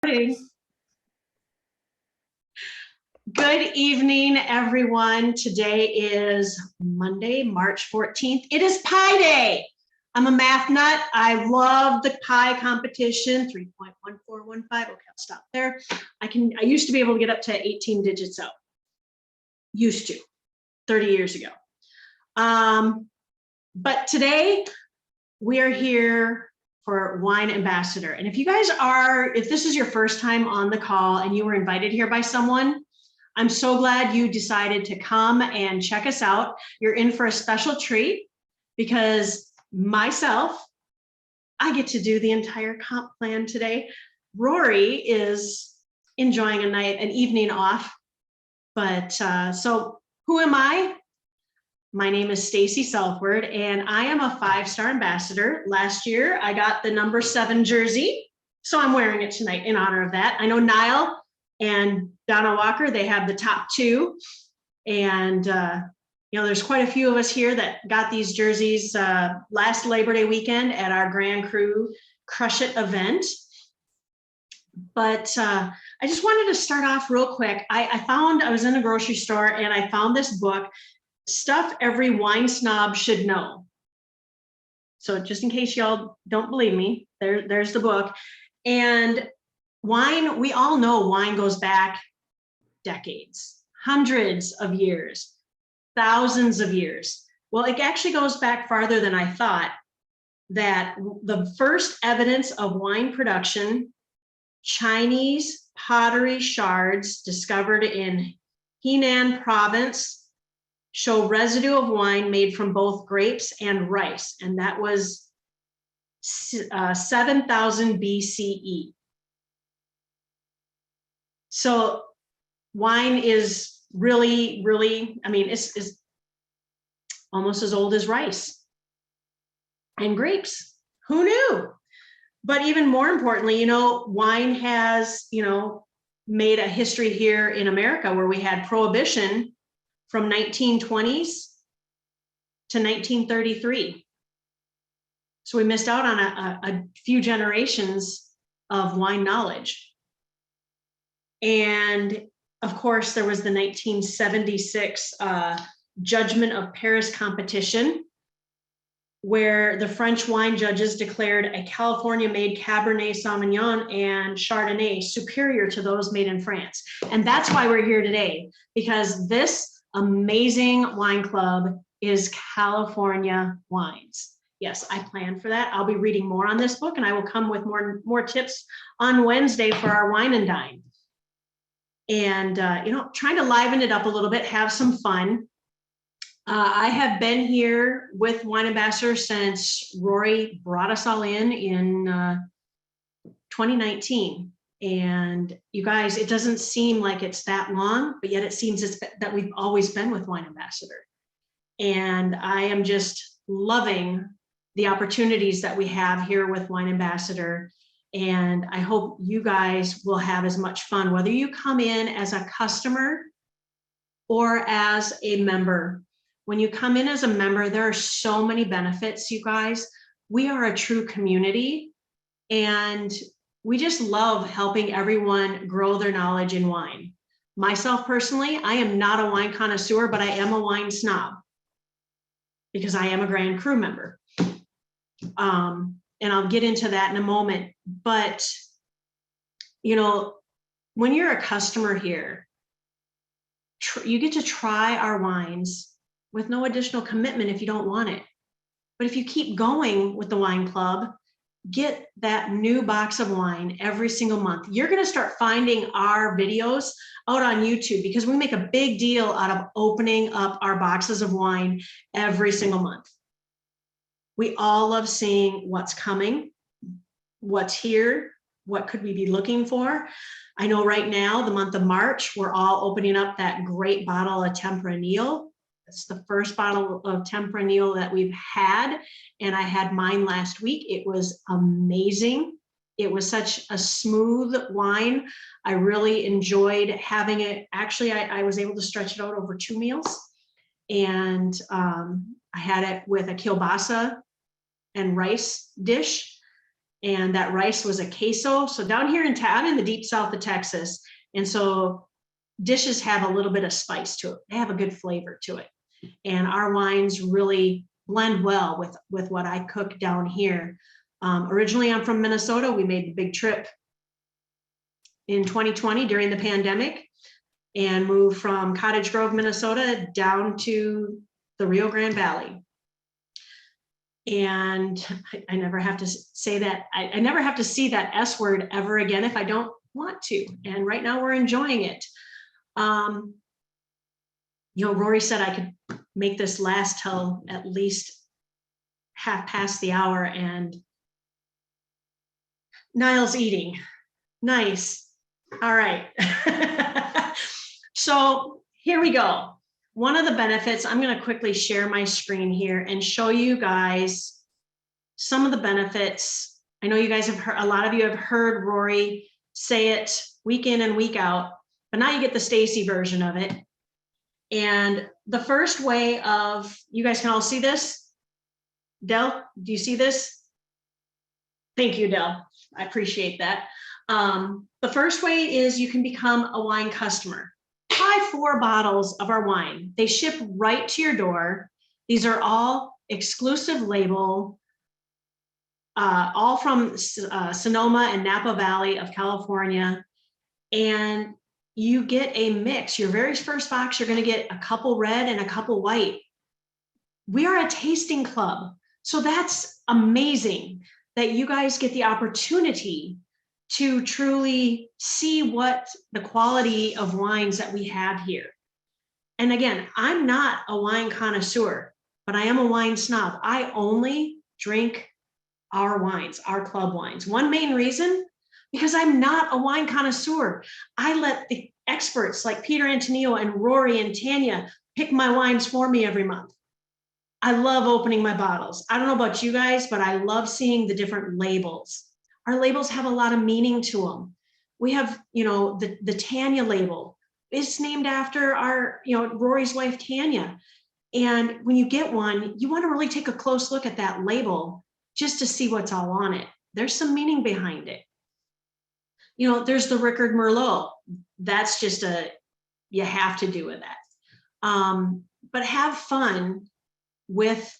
Good evening, everyone. Today is Monday, March 14th. It is Pi Day. I'm a math nut. I love the pi competition, 3.1415. Okay, I'll stop there. I used to be able to get up to 18 digits out. Used to, 30 years ago. But today we are here for Wine Ambassador. And if this is your first time on the call and you were invited here by someone, I'm so glad you decided to come and check us out. You're in for a special treat because myself, I get to do the entire comp plan today. Rory is enjoying an evening off. But so who am I? My name is Stacy Southward, and I am a 5-star ambassador. Last year, I got the number 7 jersey, so I'm wearing it tonight in honor of that. I know Niall and Donna Walker, they have the top 2, and there's quite a few of us here that got these jerseys last Labor Day weekend at our Grand Cru Crush It event. But I just wanted to start off real quick. I was in a grocery store and I found this book, Stuff Every Wine Snob Should Know. So just in case y'all don't believe me, there's the book. And wine, we all know wine goes back decades, hundreds of years, thousands of years. Well, it actually goes back farther than I thought. That the first evidence of wine production, Chinese pottery shards discovered in Henan province, show residue of wine made from both grapes and rice, and that was 7,000 BCE. So wine is really, it's almost as old as rice and grapes. Who knew? But even more importantly, wine has, made a history here in America where we had prohibition from 1920s to 1933. So we missed out on a few generations of wine knowledge. And of course, there was the 1976 Judgment of Paris competition, where the French wine judges declared a California-made Cabernet Sauvignon and Chardonnay superior to those made in France. And that's why we're here today, because this amazing wine club is California Wines. Yes, I planned for that. I'll be reading more on this book, and I will come with more tips on Wednesday for our wine and dine. And trying to liven it up a little bit, have some fun. I have been here with Wine Ambassador since Rory brought us all in 2019. And you guys, it doesn't seem like it's that long, but yet it seems that we've always been with Wine Ambassador. And I am just loving the opportunities that we have here with Wine Ambassador. And I hope you guys will have as much fun, whether you come in as a customer or as a member. When you come in as a member, there are so many benefits, you guys. We are a true community, and we just love helping everyone grow their knowledge in wine. Myself personally, I am not a wine connoisseur, but I am a wine snob because I am a Grand Cru member. And I'll get into that in a moment. But, when you're a customer here, you get to try our wines with no additional commitment if you don't want it. But if you keep going with the wine club, get that new box of wine every single month. You're going to start finding our videos out on YouTube because we make a big deal out of opening up our boxes of wine every single month. We all love seeing what's coming, what's here, what could we be looking for. I know right now, the month of March, we're all opening up that great bottle of Tempranillo. It's the first bottle of Tempranillo that we've had, and I had mine last week. It was amazing. It was such a smooth wine. I really enjoyed having it. Actually, I was able to stretch it out over 2 meals, and I had it with a kielbasa and rice dish. and that rice was a queso. So down here I'm in the deep south of Texas, and so dishes have a little bit of spice to it. They have a good flavor to it, and our wines really blend well with what I cook down here. Originally, I'm from Minnesota. We made the big trip in 2020 during the pandemic and moved from Cottage Grove, Minnesota, down to the Rio Grande Valley. And I never have to say that. I never have to see that S word ever again if I don't want to. And right now we're enjoying it. Rory said I could make this last till at least half past the hour, and Niall's eating. Nice. All right. So here we go. One of the benefits, I'm going to quickly share my screen here and show you guys some of the benefits. I know you guys have heard, a lot of you have heard Rory say it week in and week out, but now you get the Stacy version of it. And the first way of, you guys can all see this? Del, do you see this? Thank you, Del. I appreciate that. The first way is you can become a wine customer. Buy 4 bottles of our wine. They ship right to your door. These are all exclusive label, all from Sonoma and Napa Valley of California. And you get a mix. Your very first box, you're going to get a couple red and a couple white. We are a tasting club. So that's amazing that you guys get the opportunity to truly see what the quality of wines that we have here. And again, I'm not a wine connoisseur, but I am a wine snob. I only drink our wines, our club wines. One main reason, because I'm not a wine connoisseur. I let the experts like Peter Antonio and Rory and Tanya pick my wines for me every month. I love opening my bottles. I don't know about you guys, but I love seeing the different labels. Our labels have a lot of meaning to them. We have, the Tanya label. It's named after our, Rory's wife, Tanya. And when you get one, you want to really take a close look at that label just to see what's all on it. There's some meaning behind it. There's the Ricard Merlot. That's just you have to do with that. But have fun with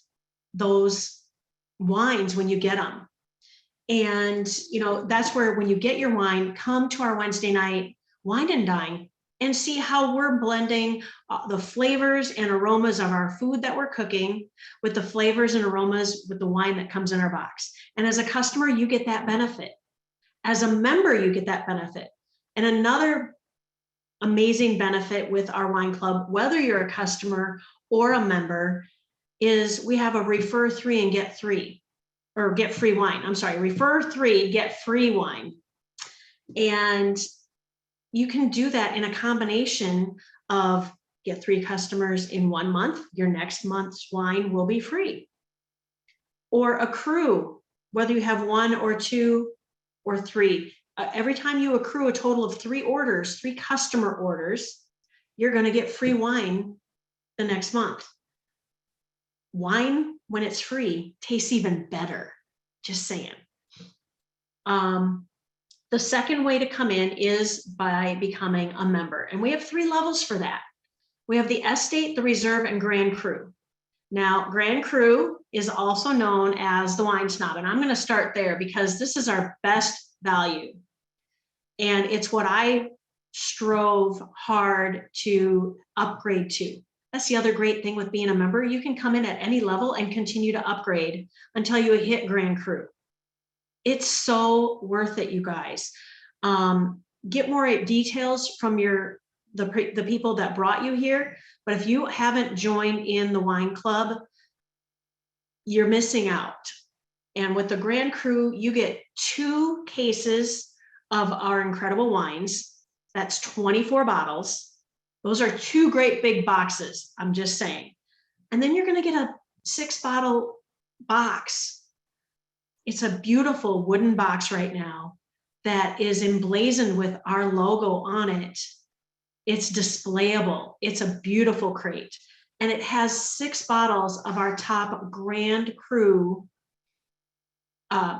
those wines when you get them. And, that's where when you get your wine, come to our Wednesday night wine and dine and see how we're blending the flavors and aromas of our food that we're cooking with the flavors and aromas with the wine that comes in our box. And as a customer, you get that benefit. As a member, you get that benefit. And another amazing benefit with our wine club, whether you're a customer or a member, is we have a refer 3 and get 3. Or get free wine. I'm sorry, refer 3, get free wine. And you can do that in a combination of get 3 customers in 1 month, your next month's wine will be free. Or accrue, whether you have 1 or 2 or 3. Every time you accrue a total of 3 orders, 3 customer orders, you're going to get free wine the next month. Wine, when it's free, tastes even better. Just saying. The second way to come in is by becoming a member. And we have 3 levels for that. We have the Estate, the Reserve, and Grand Cru. Now, Grand Cru is also known as the Wine Snob. And I'm going to start there because this is our best value. And it's what I strove hard to upgrade to. That's the other great thing with being a member. You can come in at any level and continue to upgrade until you hit Grand Cru. It's so worth it, you guys. Get more details from the people that brought you here. But if you haven't joined in the wine club, you're missing out. And with the Grand Cru, you get 2 cases of our incredible wines. That's 24 bottles. Those are 2 great big boxes, I'm just saying. And then you're going to get a 6-bottle box. It's a beautiful wooden box right now that is emblazoned with our logo on it. It's displayable. It's a beautiful crate. And it has 6 bottles of our top Grand Cru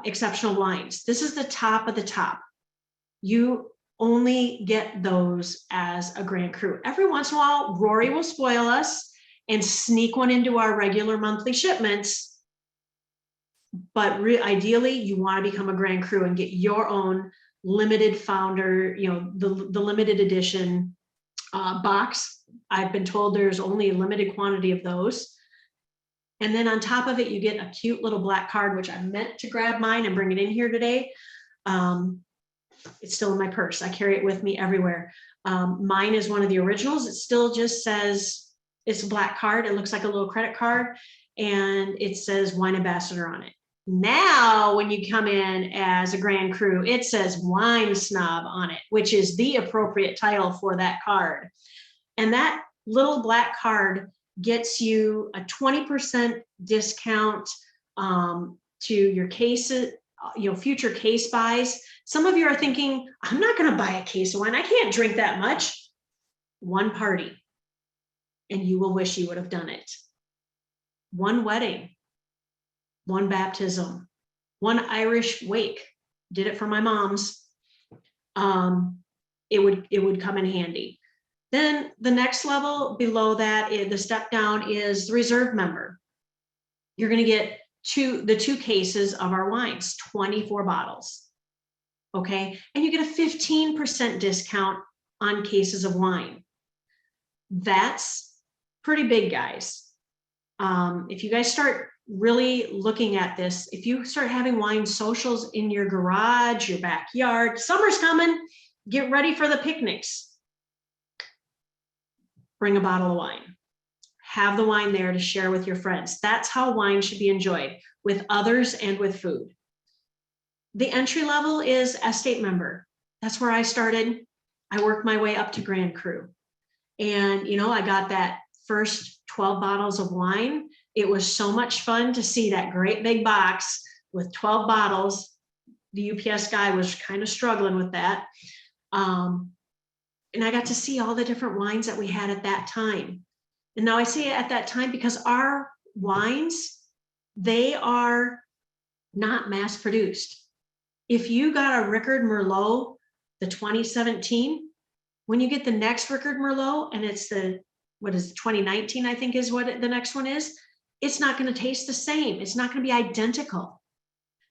exceptional wines. This is the top of the top. You only get those as a Grand Cru. Every once in a while, Rory will spoil us and sneak one into our regular monthly shipments. But ideally, you want to become a Grand Cru and get your own limited founder, the limited edition box. I've been told there's only a limited quantity of those. And then on top of it, you get a cute little black card, which I meant to grab mine and bring it in here today. It's still in my purse. I carry it with me everywhere. Mine is one of the originals. It still just says, it's a black card. It looks like a little credit card, and it says Wine Ambassador on it. Now, when you come in as a Grand Cru, it says Wine Snob on it, which is the appropriate title for that card. And that little black card gets you a 20% discount to your cases, future case buys. Some of you are thinking, I'm not going to buy a case of wine. I can't drink that much. One party, and you will wish you would have done it. One wedding, one baptism, one Irish wake. Did it for my mom's. It would come in handy. Then the next level below that, the step down, is the reserve member. You're going to get the two cases of our wines, 24 bottles. Okay, and you get a 15% discount on cases of wine. That's pretty big, guys. If you guys start really looking at this, if you start having wine socials in your garage, your backyard, summer's coming, get ready for the picnics. Bring a bottle of wine. Have the wine there to share with your friends. That's how wine should be enjoyed, with others and with food. The entry level is estate member. That's where I started. I worked my way up to Grand Cru. And, I got that first 12 bottles of wine. It was so much fun to see that great big box with 12 bottles. The UPS guy was kind of struggling with that. And I got to see all the different wines that we had at that time. And now I say at that time because our wines, they are not mass produced. If you got a Rickard Merlot, the 2017, when you get the next Rickard Merlot, and it's 2019, I think is what the next one is, it's not going to taste the same. It's not going to be identical.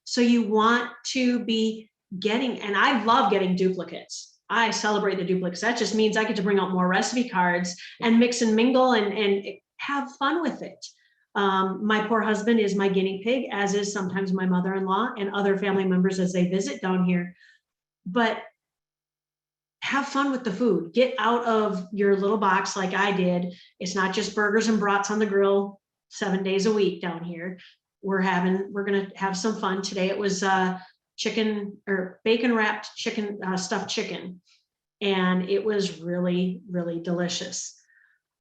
So you want to be getting, and I love getting duplicates. I celebrate the duplicates. That just means I get to bring out more recipe cards and mix and mingle and have fun with it. My poor husband is my guinea pig, as is sometimes my mother-in-law and other family members as they visit down here. But have fun with the food. Get out of your little box like I did. It's not just burgers and brats on the grill 7 days a week down here. We're going to have some fun today. It was chicken or bacon wrapped chicken, stuffed chicken. And it was really, really delicious.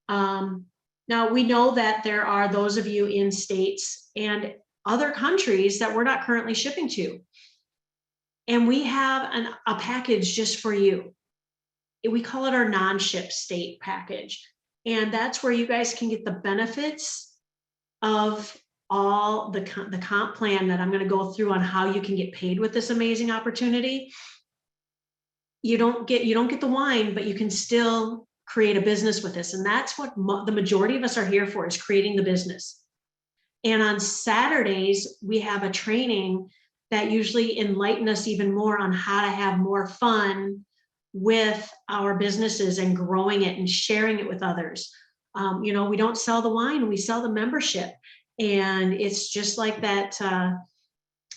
Now we know that there are those of you in states and other countries that we're not currently shipping to. And we have a package just for you. We call it our non-ship state package. And that's where you guys can get the benefits of all the comp plan that I'm going to go through on how you can get paid with this amazing opportunity. You don't get the wine, but you can still create a business with this. And that's what the majority of us are here for, is creating the business. And on Saturdays, we have a training that usually enlighten us even more on how to have more fun with our businesses and growing it and sharing it with others. We don't sell the wine, we sell the membership. And it's just like that,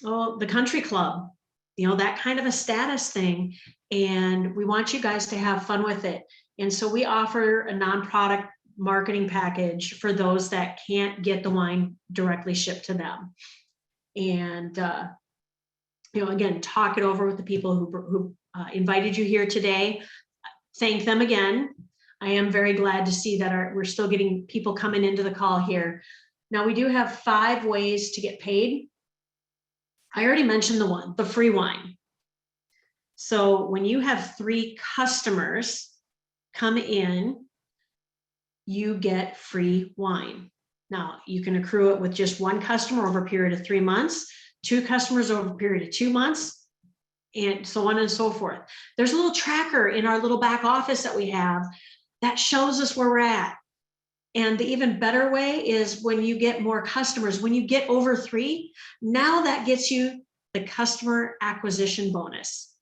the country club, that kind of a status thing. And we want you guys to have fun with it. And so we offer a non-product marketing package for those that can't get the wine directly shipped to them. And, again, talk it over with the people who invited you here today. Thank them again. I am very glad to see that we're still getting people coming into the call here. Now, we do have 5 ways to get paid. I already mentioned the free wine. So when you have 3 customers come in, you get free wine. Now, you can accrue it with just one customer over a period of 3 months. 2 customers over a period of 2 months, and so on and so forth. There's a little tracker in our little back office that we have that shows us where we're at. And the even better way is when you get more customers, when you get over 3, now that gets you the customer acquisition bonus.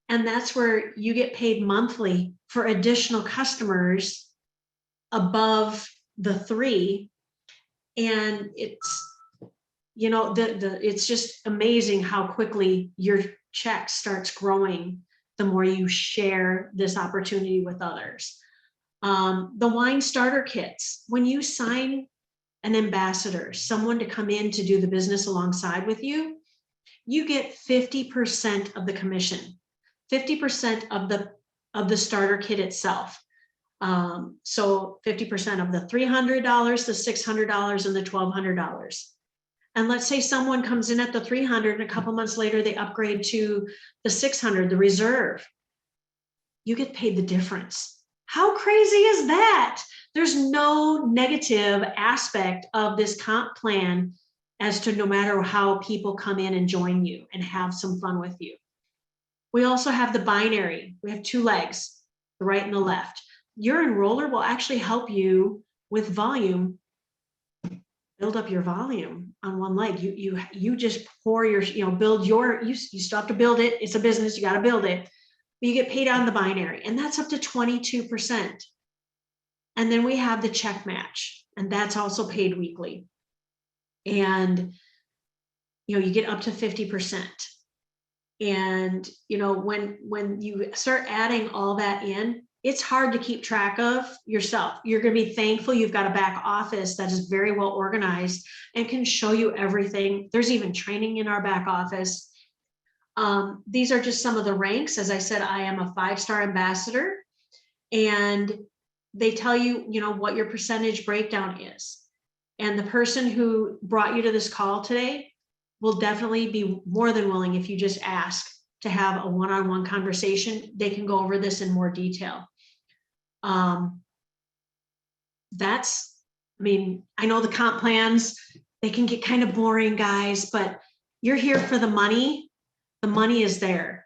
And that's where you get paid monthly for additional customers above the 3. And it's, you know, it's just amazing how quickly your check starts growing the more you share this opportunity with others. The wine starter kits, when you sign an ambassador, someone to come in to do the business alongside with you, you get 50% of the commission, 50% of the starter kit itself. So 50% of the $300, the $600, and the $1,200. And let's say someone comes in at the 300 and a couple months later they upgrade to the 600, the reserve. You get paid the difference. How crazy is that? There's no negative aspect of this comp plan as to no matter how people come in and join you and have some fun with you. We also have the binary. We have 2 legs, the right and the left. Your enroller will actually help you with volume, build up your volume on one leg. You just pour your, build your, you still have to build it. It's a business, you got to build it. But you get paid on the binary, and that's up to 22%. And then we have the check match, and that's also paid weekly. And, you get up to 50%. And, when you start adding all that in, it's hard to keep track of yourself. You're going to be thankful you've got a back office that is very well organized and can show you everything. There's even training in our back office. These are just some of the ranks. As I said, I am a 5-star ambassador, and they tell you, what your percentage breakdown is. And the person who brought you to this call today will definitely be more than willing, if you just ask, to have a one-on-one conversation. They can go over this in more detail. I know the comp plans, they can get kind of boring, guys, but you're here for the money. The money is there,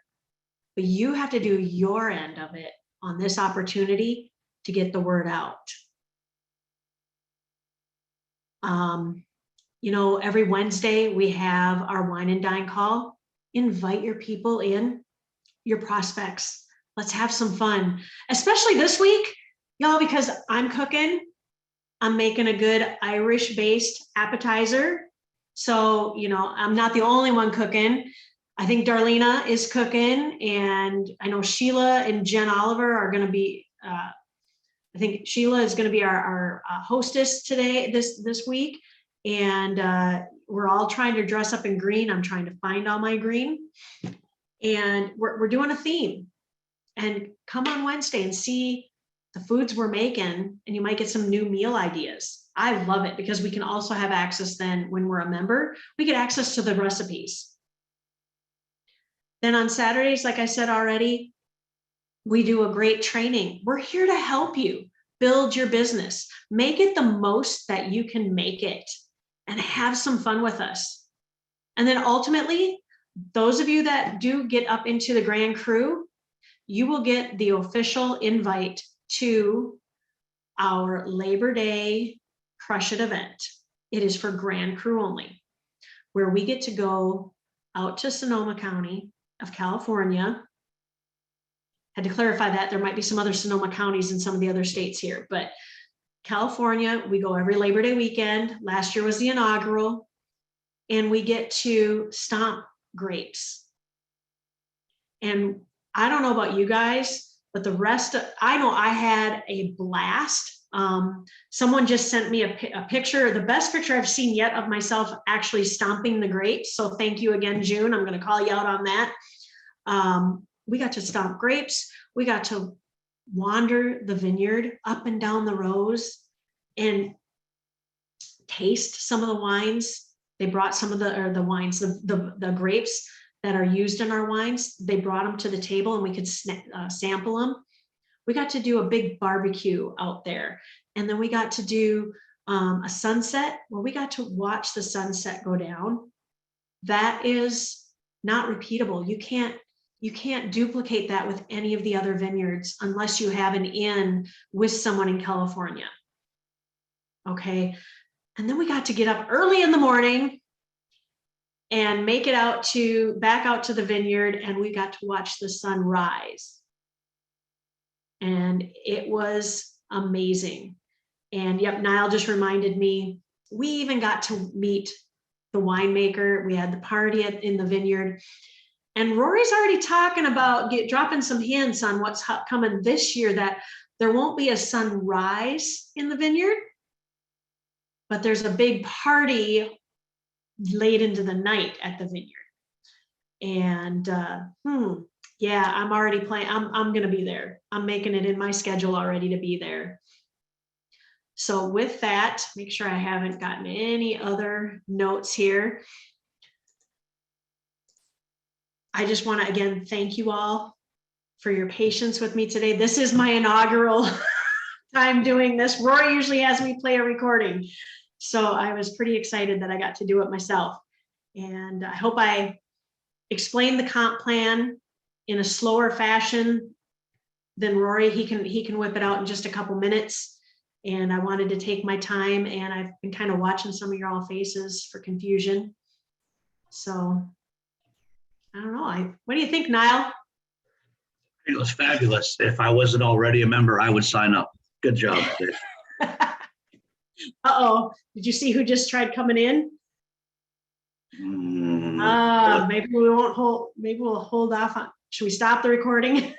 but you have to do your end of it on this opportunity to get the word out. Every Wednesday we have our wine and dine call. Invite your people in, your prospects. Let's have some fun, especially this week, y'all, because I'm cooking. I'm making a good Irish-based appetizer. So, I'm not the only one cooking. I think Darlena is cooking, and I know Sheila and Jen Oliver are going to be, I think Sheila is going to be our hostess today, this week. And we're all trying to dress up in green. I'm trying to find all my green. And we're doing a theme. And come on Wednesday and see the foods we're making, and you might get some new meal ideas. I love it because we can also have access then when we're a member, we get access to the recipes. Then on Saturdays, like I said already, we do a great training. We're here to help you build your business. Make it the most that you can make it and have some fun with us. And then ultimately, those of you that do get up into the Grand Cru, you will get the official invite to our Labor Day Crush It event. It is for Grand Cru only, where we get to go out to Sonoma County of California. Had to clarify that there might be some other Sonoma counties in some of the other states here, but California, we go every Labor Day weekend. Last year was the inaugural, and we get to stomp grapes. And I don't know about you guys, but I know I had a blast. Someone just sent me a picture, the best picture I've seen yet of myself actually stomping the grapes. So thank you again, June. I'm going to call you out on that. We got to stomp grapes. We got to wander the vineyard up and down the rows and taste some of the wines. They brought some of the wines, the grapes that are used in our wines. They brought them to the table and we could sample them. We got to do a big barbecue out there. And then we got to do a sunset where we got to watch the sunset go down. that is not repeatable. You can't duplicate that with any of the other vineyards unless you have an inn with someone in California. Okay. And then we got to get up early in the morning and make it back out to the vineyard, and we got to watch the sun rise. And it was amazing. And yep, Niall just reminded me, we even got to meet the winemaker. We had the party in the vineyard. And Rory's already talking about dropping some hints on what's coming this year, that there won't be a sunrise in the vineyard, but there's a big party late into the night at the vineyard. And yeah, I'm already planning. I'm going to be there. I'm making it in my schedule already to be there. So with that, make sure I haven't gotten any other notes here. I just want to, again, thank you all for your patience with me today. This is my inaugural time doing this. Rory usually has me play a recording. So I was pretty excited that I got to do it myself. And I hope I explained the comp plan in a slower fashion than Rory. He can whip it out in just a couple minutes. And I wanted to take my time, and I've been kind of watching some of your all faces for confusion. So I don't know. What do you think, Niall? It was fabulous. If I wasn't already a member, I would sign up. Good job, Dave. Uh-oh, did you see who just tried coming in? Maybe we won't hold, maybe we'll hold off on, should we stop the recording?